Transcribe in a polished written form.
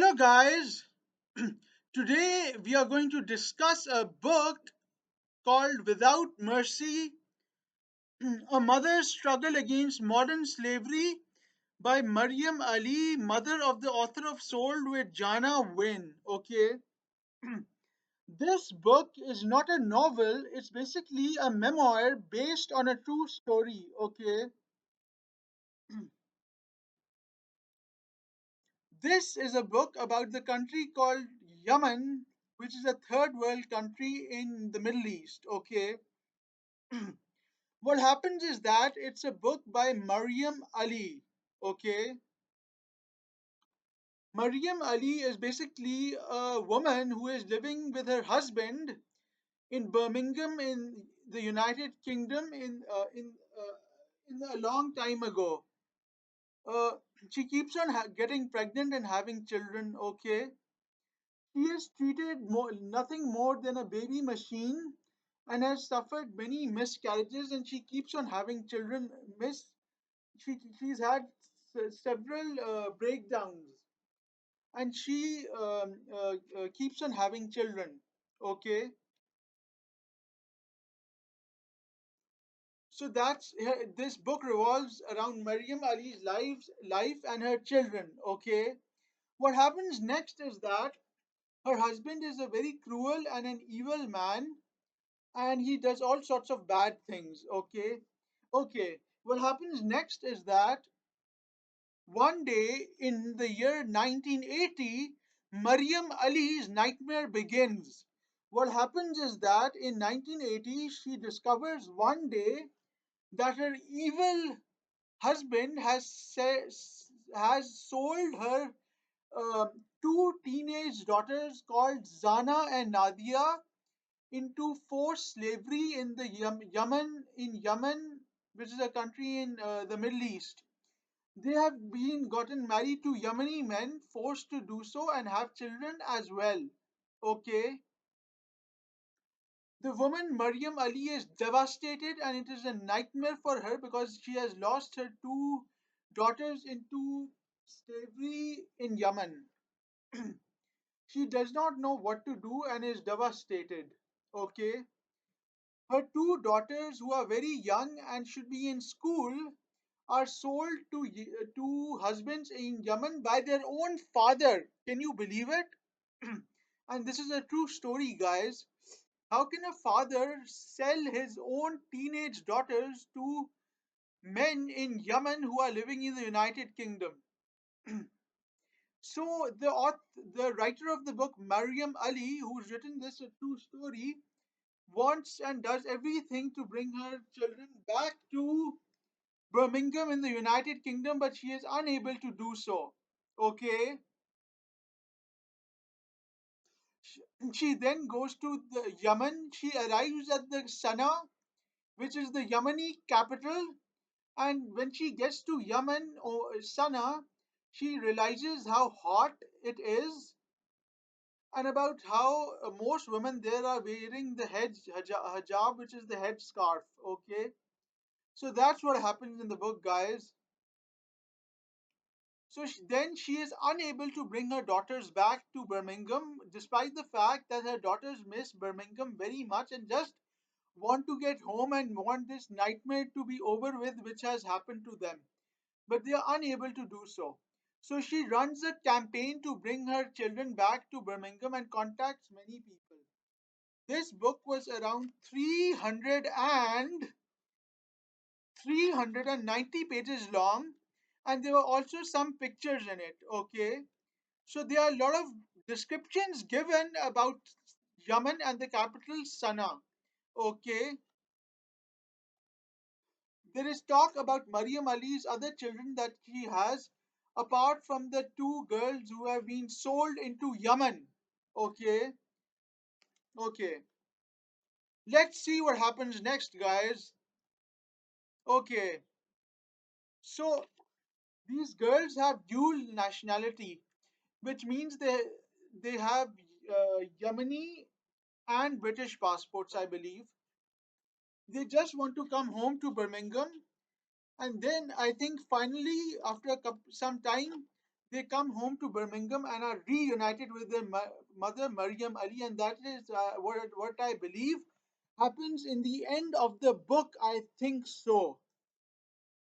Hello, guys. Today we are going to discuss a book called Without Mercy, A Mother's Struggle Against Modern Slavery by Miriam Ali, mother of the author of Sold with Jana Wynn. Okay. This book is not a novel, it's basically a memoir based on a true story. Okay. This is a book about the country called Yemen, which is a third world country in the Middle East. Okay. What happens is that it's a book by Miriam Ali. Okay. Miriam Ali is basically a woman who is living with her husband in Birmingham in the United Kingdom in a long time ago. Uh, she keeps on getting pregnant and having children. Okay. She is treated nothing more than a baby machine and has suffered many miscarriages, and she keeps on having children. She's had several breakdowns, and she keeps on having children. Okay, so this book revolves around Maryam Ali's life and her children. Okay, what happens next is that her husband is a very cruel and an evil man, and he does all sorts of bad things. Okay, okay. What happens next is that one day in the year 1980, Maryam Ali's nightmare begins. What happens is that in 1980, she discovers one day that her evil husband has sold her two teenage daughters called Zana and Nadia into forced slavery in the Yemen, which is a country in the Middle East. They have been gotten married to Yemeni men, forced to do so, and have children as well. Okay. The woman Maryam Ali is devastated, and it is a nightmare for her because she has lost her two daughters into slavery in Yemen. She does not know what to do and is devastated. Okay. Her two daughters, who are very young and should be in school, are sold to husbands in Yemen by their own father. Can you believe it? And this is a true story, guys. How can a father sell his own teenage daughters to men in Yemen who are living in the United Kingdom? So the writer of the book, Maryam Ali, who's written this a true story, wants and does everything to bring her children back to Birmingham in the United Kingdom, but she is unable to do so. Okay. She then goes to the Yemen. She arrives at the Sana'a, which is the Yemeni capital. And when she gets to Yemen or Sana'a, she realizes how hot it is and about how most women there are wearing the hijab, which is the head scarf. Okay. So that's what happens in the book, guys. So then she is unable to bring her daughters back to Birmingham, despite the fact that her daughters miss Birmingham very much and just want to get home and want this nightmare to be over with, which has happened to them. But they are unable to do so. So she runs a campaign to bring her children back to Birmingham and contacts many people. This book was around 390 pages long, and there were also some pictures in it. Okay, so there are a lot of descriptions given about Yemen and the capital Sana'a. Okay, there is talk about Maryam Ali's other children that she has, apart from the two girls who have been sold into Yemen. Okay, okay. Let's see what happens next, guys. Okay, so these girls have dual nationality, which means they have Yemeni and British passports, I believe. They just want to come home to Birmingham, and then I think finally, after some time, They come home to Birmingham and are reunited with their mother, Miriam Ali, and that is what I believe happens in the end of the book. I think so.